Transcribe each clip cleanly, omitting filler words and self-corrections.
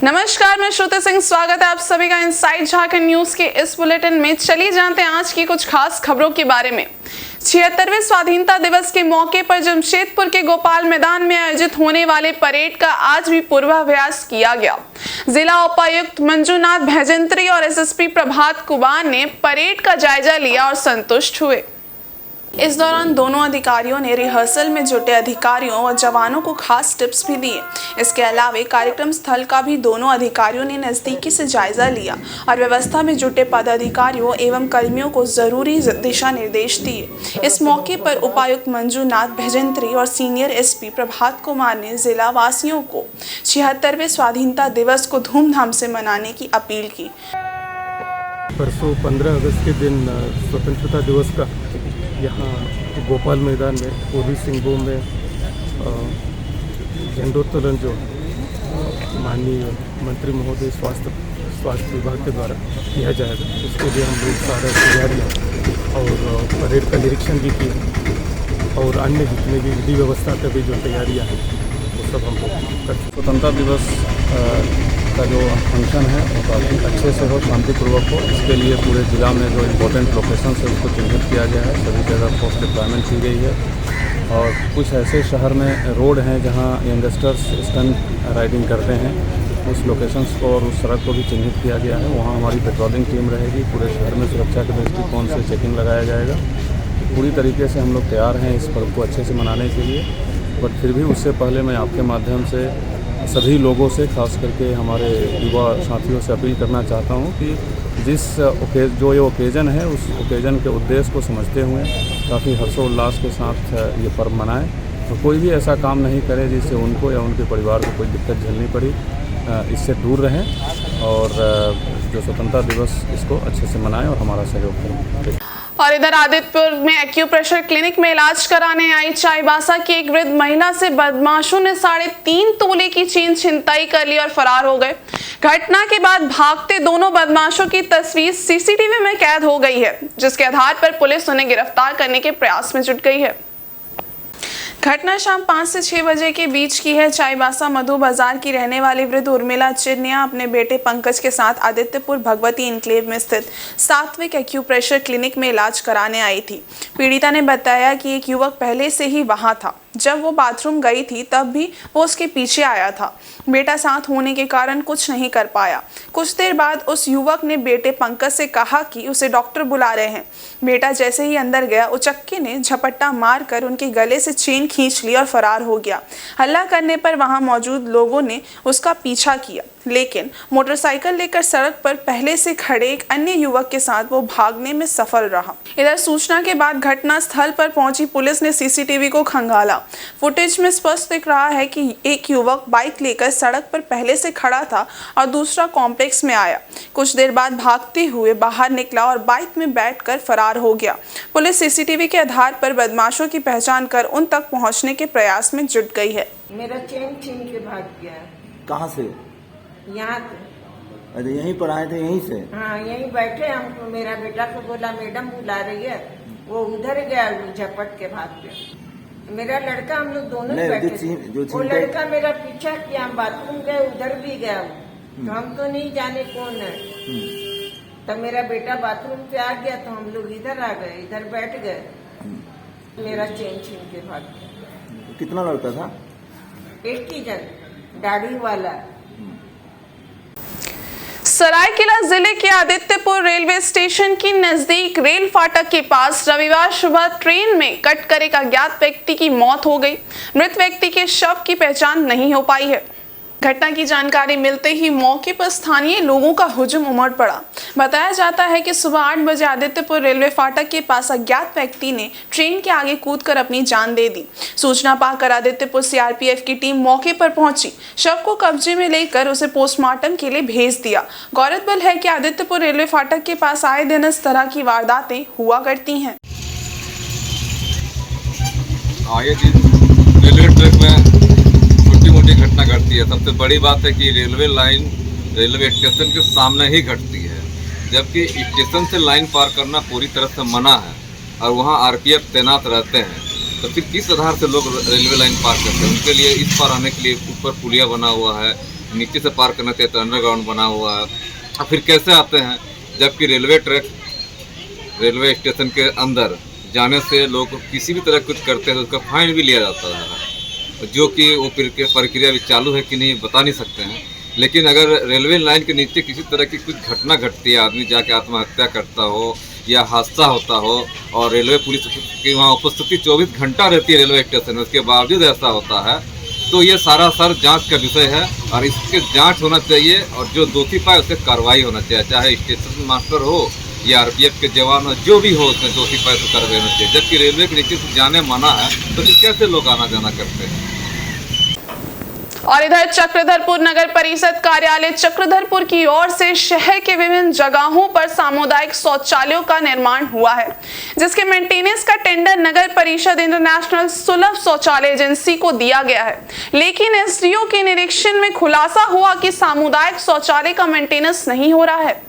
नमस्कार, मैं श्रुति सिंह। स्वागत है आप सभी का इनसाइड झारखंड न्यूज के इस बुलेटिन में। चलिए जानते हैं आज की कुछ खास खबरों के बारे में। 76वें स्वाधीनता दिवस के मौके पर जमशेदपुर के गोपाल मैदान में आयोजित होने वाले परेड का आज भी पूर्वाभ्यास किया गया। जिला उपायुक्त मंजुनाथ भजंत्री और एसएसपी प्रभात कुमार ने परेड का जायजा लिया और संतुष्ट हुए। इस दौरान दोनों अधिकारियों ने रिहर्सल में जुटे अधिकारियों और जवानों को खास टिप्स भी दिए। इसके अलावा कार्यक्रम स्थल का भी दोनों अधिकारियों ने नजदीकी से जायजा लिया और व्यवस्था में जुटे पदाधिकारियों एवं कर्मियों को जरूरी दिशा निर्देश दिए। इस मौके पर उपायुक्त मंजुनाथ भजंत्री और सीनियर एसपी प्रभात कुमार ने जिला वासियों को 76वें स्वाधीनता दिवस को धूमधाम से मनाने की अपील की। परसों 15 अगस्त के दिन स्वतंत्रता दिवस का यहाँ गोपाल मैदान में पूर्वी सिंहभूम में झंडोत्तोलन जो माननीय मंत्री महोदय स्वास्थ्य विभाग के द्वारा किया जाएगा, उसके लिए हम लोग सारा तैयारियाँ और परेड का निरीक्षण भी किया और अन्य जितने भी विधि व्यवस्था का भी जो तैयारियाँ हैं वो सब हम लोग कर। स्वतंत्रता दिवस का जो फंक्शन है वो काफ़ी अच्छे से हो, शांतिपूर्वक हो। इसके लिए पूरे ज़िला में जो इम्पोर्टेंट लोकेशंस है उसको चिन्हित किया गया है। सभी जगह फोर्स डिप्लॉयमेंट की गई है और कुछ ऐसे शहर में रोड हैं जहां यंगस्टर्स स्टंट राइडिंग करते हैं, उस लोकेशंस को और उस सड़क को भी चिन्हित किया गया है। वहाँ हमारी पेट्रोलिंग टीम रहेगी। पूरे शहर में सुरक्षा के दृष्टिकोण से चेकिंग लगाया जाएगा। पूरी तरीके से हम लोग तैयार हैं इस पर्व को अच्छे से मनाने के लिए। बट फिर भी उससे पहले मैं आपके माध्यम से सभी लोगों से, खास करके हमारे युवा साथियों से अपील करना चाहता हूं कि जो ये ओकेज़न है उस ओकेज़न के उद्देश्य को समझते हुए काफ़ी हर्षोल्लास के साथ ये पर्व मनाएं और कोई भी ऐसा काम नहीं करे जिससे उनको या उनके परिवार को कोई दिक्कत झेलनी पड़ी। इससे दूर रहें और जो स्वतंत्रता दिवस इसको अच्छे से मनाएं और हमारा सहयोग करें। और इधर आदित्यपुर में एक्यूप्रेशर क्लिनिक में इलाज कराने आई चाईबासा की एक वृद्ध महिला से बदमाशों ने 3.5 तोले की चेन छिनताई कर ली और फरार हो गए। घटना के बाद भागते दोनों बदमाशों की तस्वीर सीसीटीवी में कैद हो गई है, जिसके आधार पर पुलिस उन्हें गिरफ्तार करने के प्रयास में जुट गई है। घटना शाम 5 से 6 बजे के बीच की है। चाईबासा मधु बाजार की रहने वाली वृद्ध उर्मिला चिरनिया अपने बेटे पंकज के साथ आदित्यपुर भगवती इनक्लेव में स्थित सात्विक एक्यूप्रेशर क्लिनिक में इलाज कराने आई थी। पीड़िता ने बताया कि एक युवक पहले से ही वहां था। जब वो बाथरूम गई थी तब भी वो उसके पीछे आया था। बेटा साथ होने के कारण कुछ नहीं कर पाया। कुछ देर बाद उस युवक ने बेटे पंकज से कहा कि उसे डॉक्टर बुला रहे हैं। बेटा जैसे ही अंदर गया, उचक्के ने झपट्टा मारकर उनके गले से चेन खींच ली और फरार हो गया। हल्ला करने पर वहां मौजूद लोगों ने उसका पीछा किया, लेकिन मोटरसाइकिल लेकर सड़क पर पहले से खड़े एक अन्य युवक के साथ वो भागने में सफल रहा। इधर सूचना के बाद घटना स्थल पर पहुंची पुलिस ने सीसीटीवी को खंगाला। फुटेज में स्पष्ट दिख रहा है कि एक युवक बाइक लेकर सड़क पर पहले से खड़ा था और दूसरा कॉम्प्लेक्स में आया। कुछ देर बाद भागते हुए बाहर निकला और बाइक में बैठकर फरार हो गया। पुलिस सीसीटीवी के आधार पर बदमाशों की पहचान कर उन तक पहुंचने के प्रयास में जुट गई है। मेरा चेन छीन के भाग गया। कहाँ से? यहाँ अरे यहीं पर आए थे, यहीं से? हाँ, यहीं बैठे। हमको मेरा बेटा को बोला मैडम बुला रही है, वो उधर गया, झपट के भाग गया। मेरा लड़का, हम लोग दोनों ही बैठे थे। वो लड़का मेरा पीछा किया, हम बाथरूम गए, उधर भी गया। तो हम तो नहीं जाने कौन है। तब मेरा बेटा बाथरूम से आ गया तो हम लोग इधर आ गए, इधर बैठ गए। मेरा चेन छीन के भाग गया। कितना लड़का था? एक ही जन, दाढ़ी वाला। सरायकेला जिले के आदित्यपुर रेलवे स्टेशन के नजदीक रेल फाटक के पास रविवार सुबह ट्रेन में कट कर एक अज्ञात व्यक्ति की मौत हो गई। मृत व्यक्ति के शव की पहचान नहीं हो पाई है। घटना की जानकारी मिलते ही मौके पर स्थानीय लोगों का हुजूम उमड़ पड़ा। बताया जाता है कि सुबह 8 बजे आदित्यपुर रेलवे फाटक के पास अज्ञात व्यक्ति ने ट्रेन के आगे कूदकर अपनी जान दे दी। सूचना पाकर आदित्यपुर सीआरपीएफ की टीम मौके पर पहुंची। शव को कब्जे में लेकर उसे पोस्टमार्टम के लिए भेज दिया। गौरतलब है कि आदित्यपुर रेलवे फाटक के पास आए दिन इस तरह की वारदातें हुआ करती हैं। रेलवे ट्रैक में मोटी घटना घटती है। सबसे बड़ी बात है कि रेलवे लाइन रेलवे स्टेशन के सामने ही घटती है, जबकि स्टेशन से लाइन पार करना पूरी तरह से मना है और वहां आरपीएफ तैनात रहते हैं। तो फिर किस आधार से लोग रेलवे लाइन पार करते हैं? उनके लिए इस पार आने के लिए ऊपर पुलिया बना हुआ है, नीचे से पार करना चाहिए, तो अंडरग्राउंड बना हुआ है। और फिर कैसे आते हैं, जबकि रेलवे ट्रैक रेलवे स्टेशन के अंदर जाने से लोग किसी भी तरह कुछ करते हैं तो उसका फाइन भी लिया जाता है, जो कि वो प्रक्रिया भी चालू है कि नहीं बता नहीं सकते हैं। लेकिन अगर रेलवे लाइन के नीचे किसी तरह की कुछ घटना घटती है, आदमी जाके आत्महत्या करता हो या हादसा होता हो, और रेलवे पुलिस की वहाँ उपस्थिति 24 घंटा रहती है रेलवे स्टेशन में, उसके बावजूद ऐसा होता है, तो ये सारा जांच का विषय है और इसके जांच होना चाहिए और जो दोषी पाए उससे कार्रवाई होना चाहिए, चाहे स्टेशन मास्टर हो या आरपीएफ के जवान हो, जो भी हो उसमें दोषी पाए तो कार्रवाई होना चाहिए। जबकि रेलवे के नीचे से जाने मना है, तो फिर कैसे लोग आना जाना करते हैं। और इधर चक्रधरपुर नगर परिषद कार्यालय चक्रधरपुर की ओर से शहर के विभिन्न जगहों पर सामुदायिक शौचालयों का निर्माण हुआ है, जिसके मेंटेनेंस का टेंडर नगर परिषद इंटरनेशनल सुलभ शौचालय एजेंसी को दिया गया है। लेकिन एसडीओ के निरीक्षण में खुलासा हुआ कि सामुदायिक शौचालय का मेंटेनेंस नहीं हो रहा है।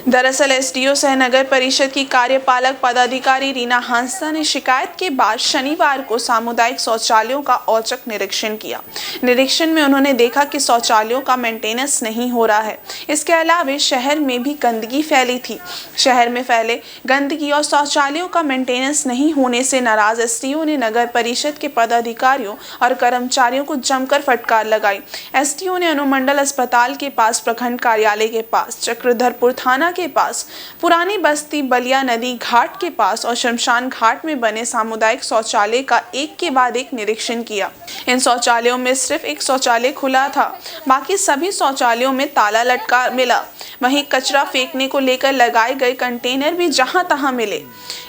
दरअसल एसडीओ सह नगर परिषद की कार्यपालक पदाधिकारी रीना हांसदा ने शिकायत के बाद शनिवार को सामुदायिक शौचालयों का औचक निरीक्षण किया। निरीक्षण में उन्होंने देखा कि शौचालयों का मेंटेनेंस नहीं हो रहा है। इसके अलावा शहर में भी गंदगी फैली थी। शहर में फैले गंदगी और शौचालयों का मेंटेनेंस नहीं होने से नाराज एसडीओ ने नगर परिषद के पदाधिकारियों और कर्मचारियों को जमकर फटकार लगाई। एसडीओ ने अनुमंडल अस्पताल के पास, प्रखंड कार्यालय के पास, चक्रधरपुर थाना के पास, पुरानी बस्ती बलिया नदी घाट के पास और शमशान घाट में बने सामुदायिक शौचालय का एक के बाद एक निरीक्षण किया। इन शौचालयों में सिर्फ एक शौचालय खुला था, बाकी सभी शौचालयों में ताला लटका मिला। वहीं कचरा फेंकने को लेकर लगाए गए कंटेनर भी जहां तहां मिले।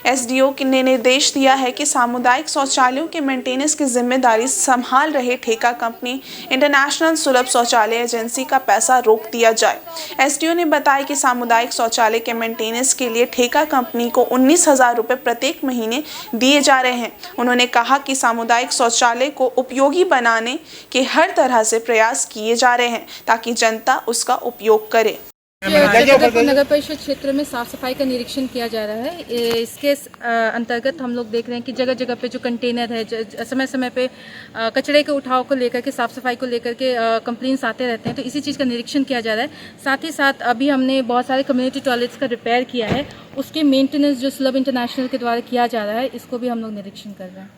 एसडीओ ने निर्देश दिया है कि सामुदायिक शौचालयों के मेंटेनेंस की जिम्मेदारी संभाल रहे ठेका कंपनी इंटरनेशनल सुलभ शौचालय एजेंसी का पैसा रोक दिया जाए। एसडीओ ने बताया कि सामुदायिक शौचालय के मेंटेनेंस के लिए ठेका कंपनी को 19,000 रुपए प्रत्येक महीने दिए जा रहे हैं। उन्होंने कहा कि सामुदायिक शौचालय को उपयोगी बनाने के हर तरह से प्रयास किए जा रहे हैं ताकि जनता उसका उपयोग करे। चक्रधरपुर नगर परिषद क्षेत्र में साफ सफाई का निरीक्षण किया जा रहा है। इसके अंतर्गत हम लोग देख रहे हैं कि जगह जगह पे जो कंटेनर है, समय समय पे कचरे के उठाव को लेकर के, साफ सफाई को लेकर के कंप्लेंट्स आते रहते हैं, तो इसी चीज़ का निरीक्षण किया जा रहा है। साथ ही साथ अभी हमने बहुत सारे कम्युनिटी टॉयलेट्स का रिपेयर किया है, उसके मेंटेनेंस जो सुलभ इंटरनेशनल के द्वारा किया जा रहा है, इसको भी हम लोग निरीक्षण कर रहे हैं।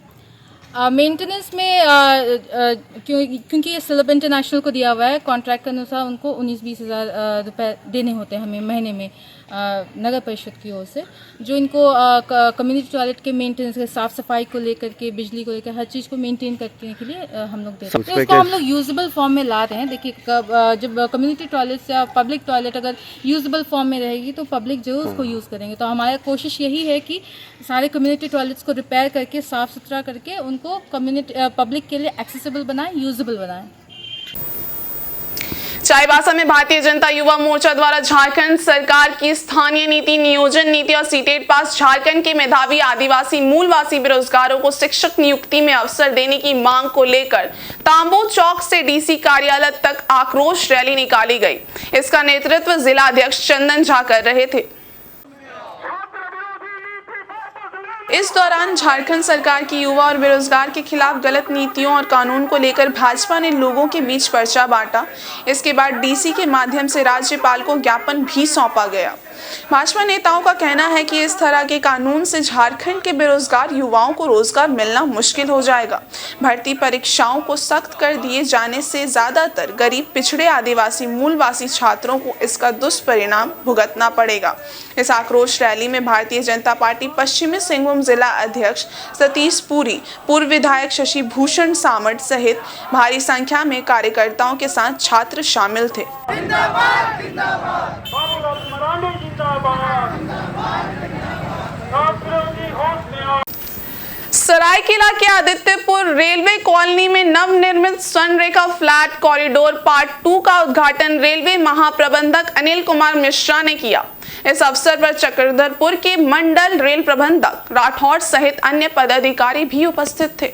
मेंटेनेंस में क्योंकि ये सुलभ इंटरनेशनल को दिया हुआ है, कॉन्ट्रैक्ट के अनुसार उनको 19-20 हज़ार रुपये देने होते हैं हमें महीने में नगर परिषद की ओर से, जो इनको कम्युनिटी टॉयलेट के मेंटेनेंस के, साफ सफाई को लेकर के, बिजली को लेकर, हर चीज़ को मेंटेन करने के लिए हम लोग देते हैं। तो इसको हम लोग यूजेबल फॉर्म में ला रहे हैं। देखिए, जब कम्युनिटी टॉयलेट्स या पब्लिक टॉयलेट अगर यूजेबल फॉर्म में रहेगी तो पब्लिक जरूर उसको यूज़ करेंगे। तो हमारी कोशिश यही है कि सारे कम्युनिटी टॉयलेट्स को रिपेयर करके, साफ सुथरा करके उनको पब्लिक के लिए एक्सेसिबल बनाएं, यूजेबल बनाएं। चाईबासा में भारतीय जनता युवा मोर्चा द्वारा झारखंड सरकार की स्थानीय नीति, नियोजन नीति और सीटेट पास झारखंड के मेधावी आदिवासी मूलवासी बेरोजगारों को शिक्षक नियुक्ति में अवसर देने की मांग को लेकर तांबू चौक से डीसी कार्यालय तक आक्रोश रैली निकाली गई। इसका नेतृत्व जिला अध्यक्ष चंदन झा कर रहे थे। इस दौरान झारखंड सरकार की युवा और बेरोजगार के खिलाफ गलत नीतियों और कानून को लेकर भाजपा ने लोगों के बीच पर्चा बांटा। इसके बाद डीसी के माध्यम से राज्यपाल को ज्ञापन भी सौंपा गया। भाजपा नेताओं का कहना है कि इस तरह के कानून से झारखंड के बेरोजगार युवाओं को रोजगार मिलना मुश्किल हो जाएगा। भर्ती परीक्षाओं को सख्त कर दिए जाने से ज्यादातर गरीब, पिछड़े, आदिवासी, मूलवासी छात्रों को इसका दुष्परिणाम भुगतना पड़ेगा। इस आक्रोश रैली में भारतीय जनता पार्टी पश्चिमी सिंहभूम जिला अध्यक्ष सतीश पुरी, पूर्व विधायक शशि भूषण सामंत सहित भारी संख्या में कार्यकर्ताओं के साथ छात्र शामिल थे। सरायकेला के आदित्यपुर रेलवे कॉलोनी में नवनिर्मित स्वर्णरेखा फ्लैट कॉरिडोर पार्ट 2 का उद्घाटन रेलवे महाप्रबंधक अनिल कुमार मिश्रा ने किया। इस अवसर पर चक्रधरपुर के मंडल रेल प्रबंधक राठौड़ सहित अन्य पदाधिकारी भी उपस्थित थे।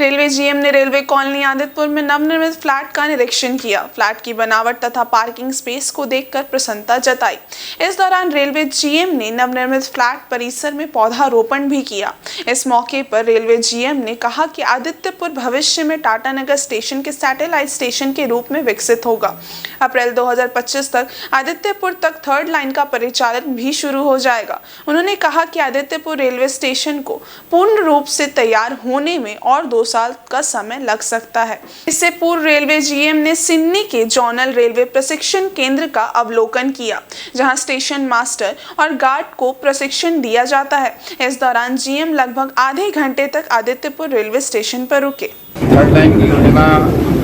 रेलवे जीएम ने रेलवे कॉलोनी आदित्यपुर में नवनिर्मित फ्लैट का निरीक्षण किया। फ्लैट की बनावट तथा पार्किंग स्पेस को देखकर प्रसन्नता जताई। इस दौरान रेलवे जीएम ने नवनिर्मित फ्लैट परिसर में पौधारोपण भी किया। इस मौके पर रेलवे जीएम ने कहा कि आदित्यपुर भविष्य में टाटानगर स्टेशन के सैटेलाइट स्टेशन के रूप में विकसित होगा। अप्रैल 2025 तक आदित्यपुर तक थर्ड लाइन का परिचालन भी शुरू हो जाएगा। उन्होंने कहा कि आदित्यपुर रेलवे स्टेशन को पूर्ण रूप से तैयार होने में और 2 साल का समय लग सकता है। इससे पूर्व रेलवे जीएम ने सिन्नी के जोनल रेलवे प्रशिक्षण केंद्र का अवलोकन किया, जहां स्टेशन मास्टर और गार्ड को प्रशिक्षण दिया जाता है। इस दौरान जीएम लगभग आधे घंटे तक आदित्यपुर रेलवे स्टेशन पर रुके। थर्ड लाइन की योजना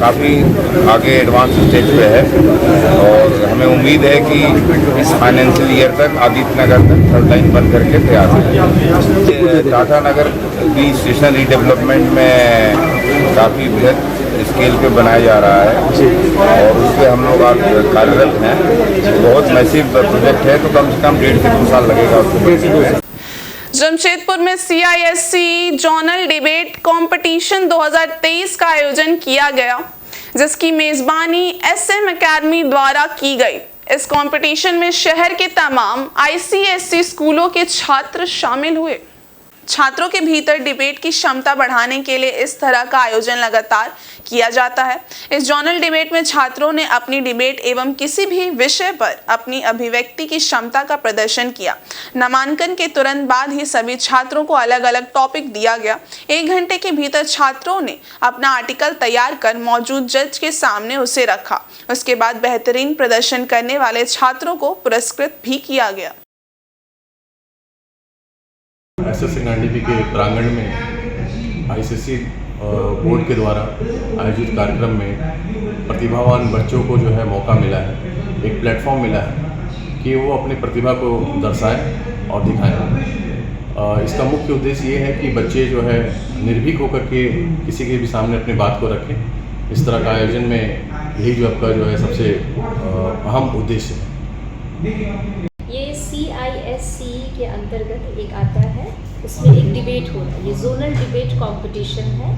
काफ़ी आगे एडवांस स्टेज पे है और हमें उम्मीद है कि इस फाइनेंशियल ईयर तक आदित्य नगर तक थर्ड लाइन बन करके तैयार है। टाटा नगर भी स्टेशन रीडेवलपमेंट में काफ़ी बृहद स्केल पे बनाया जा रहा है और उस पर हम लोग आज कार्यरत हैं। बहुत मैसिव प्रोजेक्ट है, तो कम से कम 1.5 से 2 साल लगेगा उसको बनने में। जमशेदपुर में CISC जोनल डिबेट कंपटीशन 2023 का आयोजन किया गया, जिसकी मेजबानी SM एकेडमी द्वारा की गई। इस कंपटीशन में शहर के तमाम ICSC स्कूलों के छात्र शामिल हुए। छात्रों के भीतर डिबेट की क्षमता बढ़ाने के लिए इस तरह का आयोजन लगातार किया जाता है। इस जोनल डिबेट में छात्रों ने अपनी डिबेट एवं किसी भी विषय पर अपनी अभिव्यक्ति की क्षमता का प्रदर्शन किया। नामांकन के तुरंत बाद ही सभी छात्रों को अलग अलग टॉपिक दिया गया। 1 घंटे के भीतर छात्रों ने अपना आर्टिकल तैयार कर मौजूद जज के सामने उसे रखा। उसके बाद बेहतरीन प्रदर्शन करने वाले छात्रों को पुरस्कृत भी किया गया। SSNDP के प्रांगण में ICSC बोर्ड के द्वारा आयोजित कार्यक्रम में प्रतिभावान बच्चों को जो है मौका मिला है, एक प्लेटफॉर्म मिला है कि वो अपनी प्रतिभा को दर्शाएं और दिखाएं। इसका मुख्य उद्देश्य ये है कि बच्चे जो है निर्भीक होकर के किसी के भी सामने अपनी बात को रखें। इस तरह का आयोजन में यही जो आपका जो है सबसे अहम उद्देश्य है। ये CISC के अंतर्गत एक आता है, उसमें एक डिबेट हो रहा है। ये जोनल डिबेट कंपटीशन है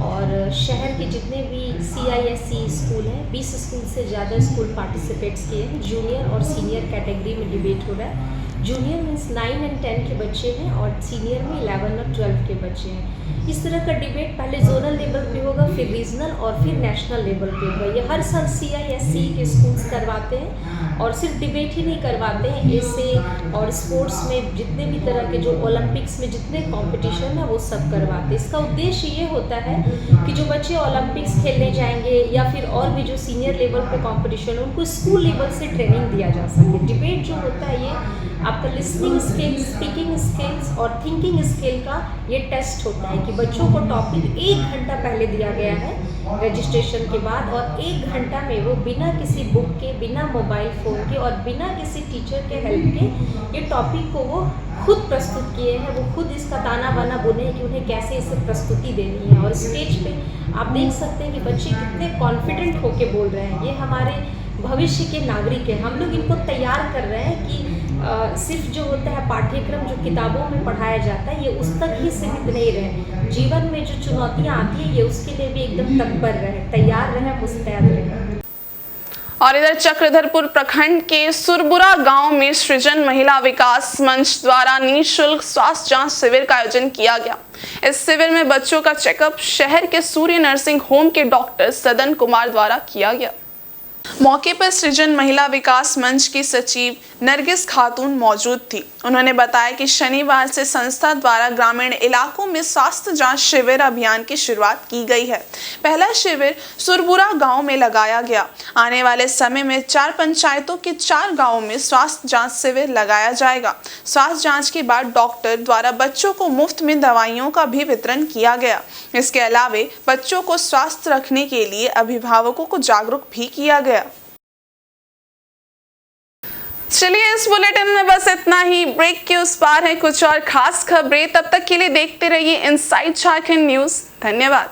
और शहर के जितने भी CISC स्कूल हैं, 20 स्कूल से ज़्यादा स्कूल पार्टिसिपेट्स किए हैं। जूनियर और सीनियर कैटेगरी में डिबेट हो रहा है। जूनियर मीन्स 9 और 10 के बच्चे हैं और सीनियर में 11 और 12 के बच्चे हैं। इस तरह का डिबेट पहले जोनल लेवल पे होगा, फिर रीजनल और फिर नेशनल लेवल पे होगा। ये हर साल CISC के स्कूल्स करवाते हैं और सिर्फ डिबेट ही नहीं करवाते हैं, ऐसे और स्पोर्ट्स में जितने भी तरह के जो ओलंपिक्स में जितने कंपटीशन है वो सब करवाते हैं। इसका उद्देश्य ये होता है कि जो बच्चे ओलंपिक्स खेलने जाएंगे या फिर और भी जो सीनियर लेवल पे कंपटीशन है उनको स्कूल लेवल से ट्रेनिंग दिया जा सके। डिबेट जो होता है ये आपका लिसनिंग स्किल्स, स्पीकिंग स्किल्स और थिंकिंग स्किल का ये टेस्ट होता है कि बच्चों को टॉपिक 1 घंटा पहले दिया गया है रजिस्ट्रेशन के बाद और 1 घंटा में वो बिना किसी बुक के, बिना मोबाइल फ़ोन के और बिना किसी टीचर के हेल्प के ये टॉपिक को वो खुद प्रस्तुत किए हैं। वो खुद इसका ताना बाना बुने हैं कि उन्हें कैसे इसे प्रस्तुति देनी है और स्टेज पे आप देख सकते हैं कि बच्चे कितने कॉन्फिडेंट होके बोल रहे हैं। ये हमारे भविष्य के नागरिक हैं। हम लोग इनको तैयार कर रहे हैं कि सिर्फ जो होता है पाठ्यक्रम जो किताबों में पढ़ाया जाता है ये उस तक ही सीमित नहीं रहे। जीवन में जो चुनौतियाँ आती हैं ये उसके लिए भी एकदम तत्पर रहे, तैयार रहे, मुस्तैद रहे। और इधर चक्रधरपुर प्रखंड के सुरबुरा गांव में सृजन महिला विकास मंच द्वारा निःशुल्क स्वास्थ्य जांच शिविर का आयोजन किया गया। इस शिविर में बच्चों का चेकअप शहर के सूर्य नर्सिंग होम के डॉक्टर सदन कुमार द्वारा किया गया। मौके पर सृजन महिला विकास मंच की सचिव नरगिस खातून मौजूद थी। उन्होंने बताया कि शनिवार से संस्था द्वारा ग्रामीण इलाकों में स्वास्थ्य जांच शिविर अभियान की शुरुआत की गई है। पहला शिविर सुरबुरा गांव में लगाया गया। आने वाले समय में 4 पंचायतों के 4 गांवों में स्वास्थ्य जांच शिविर लगाया जाएगा। स्वास्थ्य जांच के बाद डॉक्टर द्वारा बच्चों को मुफ्त में दवाइयों का भी वितरण किया गया। इसके अलावा बच्चों को स्वस्थ रखने के लिए अभिभावकों को जागरूक भी किया गया। चलिए इस बुलेटिन में बस इतना ही। ब्रेक के उस पार है कुछ और खास खबरें। तब तक के लिए देखते रहिए इनसाइड झारखंड न्यूज। धन्यवाद।